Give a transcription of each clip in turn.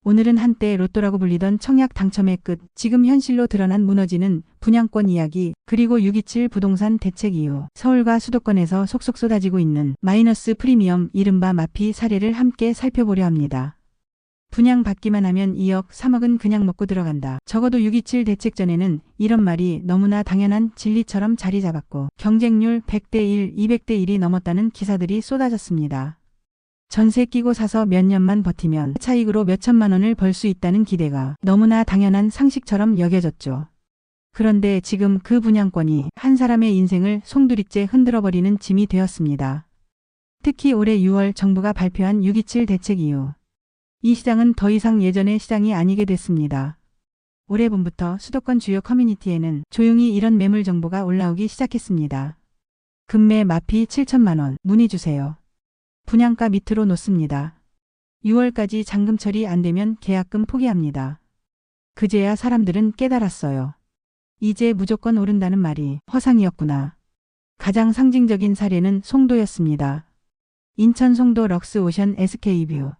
오늘은 한때 로또라고 불리던 청약 당첨의 끝, 지금 현실로 드러난 무너지는 분양권 이야기, 그리고 627 부동산 대책 이후 서울과 수도권에서 속속 쏟아지고 있는 마이너스 프리미엄 이른바 마피 사례를 함께 살펴보려 합니다. 분양받기만 하면 2억, 3억은 그냥 먹고 들어간다. 적어도 627 대책 전에는 이런 말이 너무나 당연한 진리처럼 자리 잡았고 경쟁률 100대 1, 200대 1이 넘었다는 기사들이 쏟아졌습니다. 전세 끼고 사서 몇 년만 버티면 차익으로 몇천만 원을 벌 수 있다는 기대가 너무나 당연한 상식처럼 여겨졌죠. 그런데 지금 그 분양권이 한 사람의 인생을 송두리째 흔들어버리는 짐이 되었습니다. 특히 올해 6월 정부가 발표한 627 대책 이후 이 시장은 더 이상 예전의 시장이 아니게 됐습니다. 올해 봄부터 수도권 주요 커뮤니티에는 조용히 이런 매물 정보가 올라오기 시작했습니다. 금매 마피 7천만 원 문의 주세요. 분양가 밑으로 놓습니다. 6월까지 잔금 처리 안 되면 계약금 포기합니다. 그제야 사람들은 깨달았어요. 이제 무조건 오른다는 말이 허상이었구나. 가장 상징적인 사례는 송도였습니다. 인천 송도 럭스 오션 SK뷰.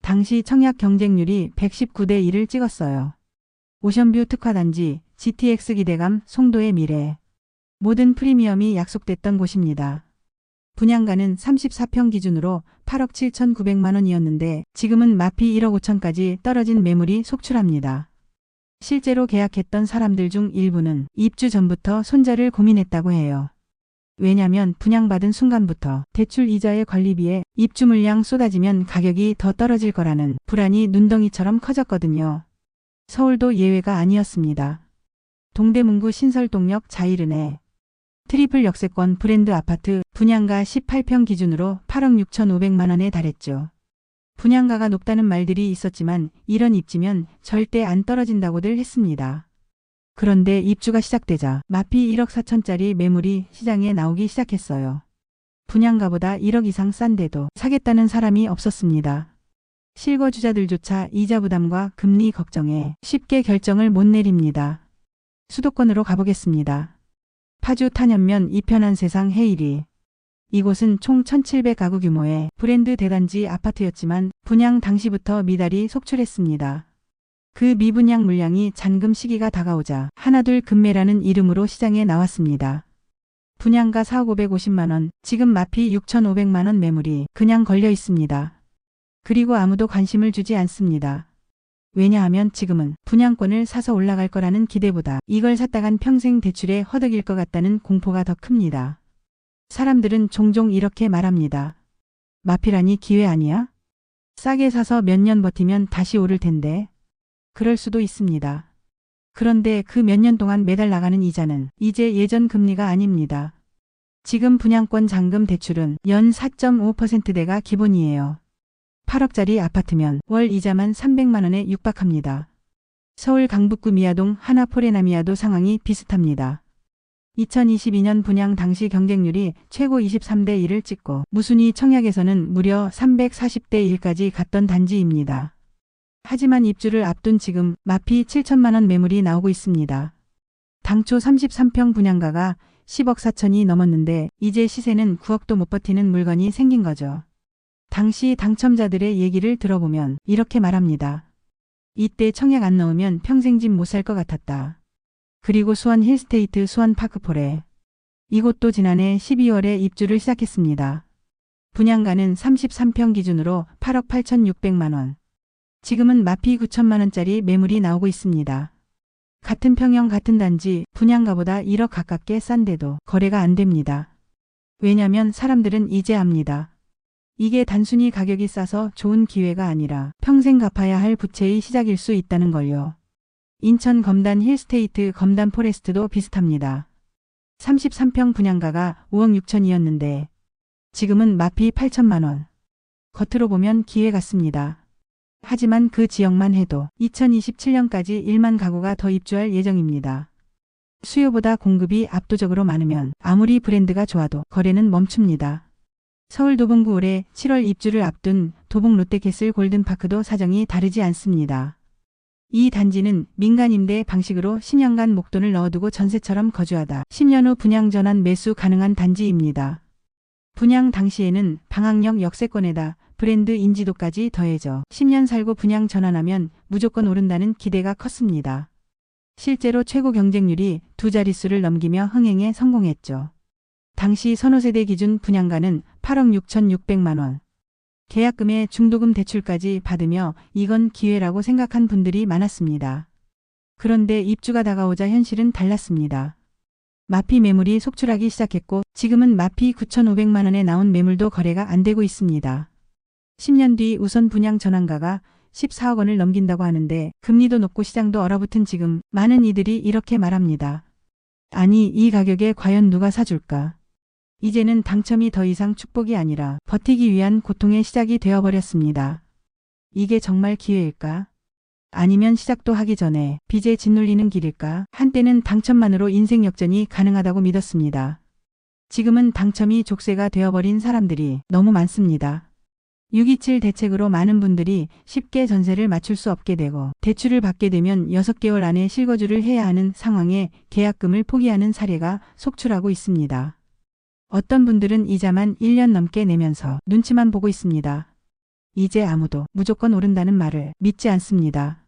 당시 청약 경쟁률이 119대 1을 찍었어요. 오션뷰 특화단지, GTX 기대감, 송도의 미래. 모든 프리미엄이 약속됐던 곳입니다. 분양가는 34평 기준으로 8억 7,900만 원이었는데 지금은 마피 1억 5천까지 떨어진 매물이 속출합니다. 실제로 계약했던 사람들 중 일부는 입주 전부터 손절을 고민했다고 해요. 왜냐면 분양받은 순간부터 대출 이자의 관리비에 입주 물량 쏟아지면 가격이 더 떨어질 거라는 불안이 눈덩이처럼 커졌거든요. 서울도 예외가 아니었습니다. 동대문구 신설동역 자이른에 트리플 역세권 브랜드 아파트 분양가 18평 기준으로 8억 6,500만 원에 달했죠. 분양가가 높다는 말들이 있었지만 이런 입지면 절대 안 떨어진다고들 했습니다. 그런데 입주가 시작되자 마피 1억 4천짜리 매물이 시장에 나오기 시작했어요. 분양가보다 1억 이상 싼데도 사겠다는 사람이 없었습니다. 실거주자들조차 이자 부담과 금리 걱정에 쉽게 결정을 못 내립니다. 수도권으로 가보겠습니다. 파주 탄현면 이편한 세상 헤이리. 이곳은 총 1,700가구 규모의 브랜드 대단지 아파트였지만 분양 당시부터 미달이 속출했습니다. 그 미분양 물량이 잔금 시기가 다가오자 하나둘 금매라는 이름으로 시장에 나왔습니다. 분양가 4억 550만 원, 지금 마피 6,500만 원 매물이 그냥 걸려 있습니다. 그리고 아무도 관심을 주지 않습니다. 왜냐하면 지금은 분양권을 사서 올라갈 거라는 기대보다 이걸 샀다간 평생 대출에 허덕일 것 같다는 공포가 더 큽니다. 사람들은 종종 이렇게 말합니다. 마피라니 기회 아니야? 싸게 사서 몇 년 버티면 다시 오를 텐데. 그럴 수도 있습니다. 그런데 그 몇 년 동안 매달 나가는 이자는 이제 예전 금리가 아닙니다. 지금 분양권 잔금 대출은 연 4.5%대가 기본이에요. 8억짜리 아파트면 월 이자만 300만 원에 육박합니다. 서울 강북구 미아동 하나포레나미아도 상황이 비슷합니다. 2022년 분양 당시 경쟁률이 최고 23대 1을 찍고 무순위 청약에서는 무려 340대 1까지 갔던 단지입니다. 하지만 입주를 앞둔 지금 마피 7천만 원 매물이 나오고 있습니다. 당초 33평 분양가가 10억 4천이 넘었는데 이제 시세는 9억도 못 버티는 물건이 생긴 거죠. 당시 당첨자들의 얘기를 들어보면 이렇게 말합니다. 이때 청약 안 넣으면 평생 집 못 살 것 같았다. 그리고 수원 힐스테이트 수원 파크포레. 이곳도 지난해 12월에 입주를 시작했습니다. 분양가는 33평 기준으로 8억 8,600만 원. 지금은 마피 9천만 원짜리 매물이 나오고 있습니다. 같은 평형 같은 단지 분양가보다 1억 가깝게 싼데도 거래가 안 됩니다. 왜냐면 사람들은 이제 압니다. 이게 단순히 가격이 싸서 좋은 기회가 아니라 평생 갚아야 할 부채의 시작일 수 있다는 걸요. 인천 검단 힐스테이트 검단 포레스트도 비슷합니다. 33평 분양가가 5억 6천이었는데 지금은 마피 8천만 원. 겉으로 보면 기회 같습니다. 하지만 그 지역만 해도 2027년까지 1만 가구가 더 입주할 예정입니다. 수요보다 공급이 압도적으로 많으면 아무리 브랜드가 좋아도 거래는 멈춥니다. 서울 도봉구 올해 7월 입주를 앞둔 도봉 롯데캐슬 골든파크도 사정이 다르지 않습니다. 이 단지는 민간 임대 방식으로 10년간 목돈을 넣어두고 전세처럼 거주하다 10년 후 분양 전환 매수 가능한 단지입니다. 분양 당시에는 방학역 역세권에다 브랜드 인지도까지 더해져 10년 살고 분양 전환하면 무조건 오른다는 기대가 컸습니다. 실제로 최고 경쟁률이 두 자릿수를 넘기며 흥행에 성공했죠. 당시 선호세대 기준 분양가는 8억 6,600만 원. 계약금에 중도금 대출까지 받으며 이건 기회라고 생각한 분들이 많았습니다. 그런데 입주가 다가오자 현실은 달랐습니다. 마피 매물이 속출하기 시작했고 지금은 마피 9,500만 원에 나온 매물도 거래가 안 되고 있습니다. 10년 뒤 우선 분양 전환가가 14억 원을 넘긴다고 하는데 금리도 높고 시장도 얼어붙은 지금 많은 이들이 이렇게 말합니다. 아니, 이 가격에 과연 누가 사줄까? 이제는 당첨이 더 이상 축복이 아니라 버티기 위한 고통의 시작이 되어버렸습니다. 이게 정말 기회일까? 아니면 시작도 하기 전에 빚에 짓눌리는 길일까? 한때는 당첨만으로 인생 역전이 가능하다고 믿었습니다. 지금은 당첨이 족쇄가 되어버린 사람들이 너무 많습니다. 627 대책으로 많은 분들이 쉽게 전세를 맞출 수 없게 되고 대출을 받게 되면 6개월 안에 실거주를 해야 하는 상황에 계약금을 포기하는 사례가 속출하고 있습니다. 어떤 분들은 이자만 1년 넘게 내면서 눈치만 보고 있습니다. 이제 아무도 무조건 오른다는 말을 믿지 않습니다.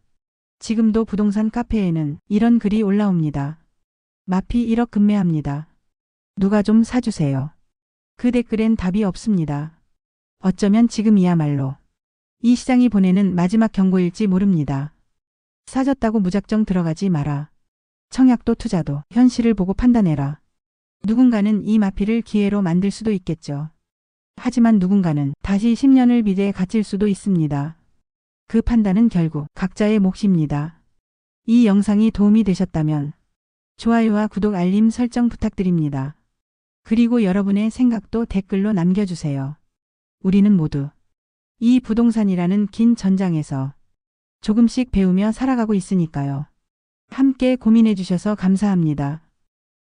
지금도 부동산 카페에는 이런 글이 올라옵니다. 마피 1억 급매합니다. 누가 좀 사주세요. 그 댓글엔 답이 없습니다. 어쩌면 지금이야말로 이 시장이 보내는 마지막 경고일지 모릅니다. 사줬다고 무작정 들어가지 마라. 청약도 투자도 현실을 보고 판단해라. 누군가는 이 마피를 기회로 만들 수도 있겠죠. 하지만 누군가는 다시 10년을 빚에 갇힐 수도 있습니다. 그 판단은 결국 각자의 몫입니다. 이 영상이 도움이 되셨다면 좋아요와 구독 알림 설정 부탁드립니다. 그리고 여러분의 생각도 댓글로 남겨주세요. 우리는 모두 이 부동산이라는 긴 전장에서 조금씩 배우며 살아가고 있으니까요. 함께 고민해 주셔서 감사합니다.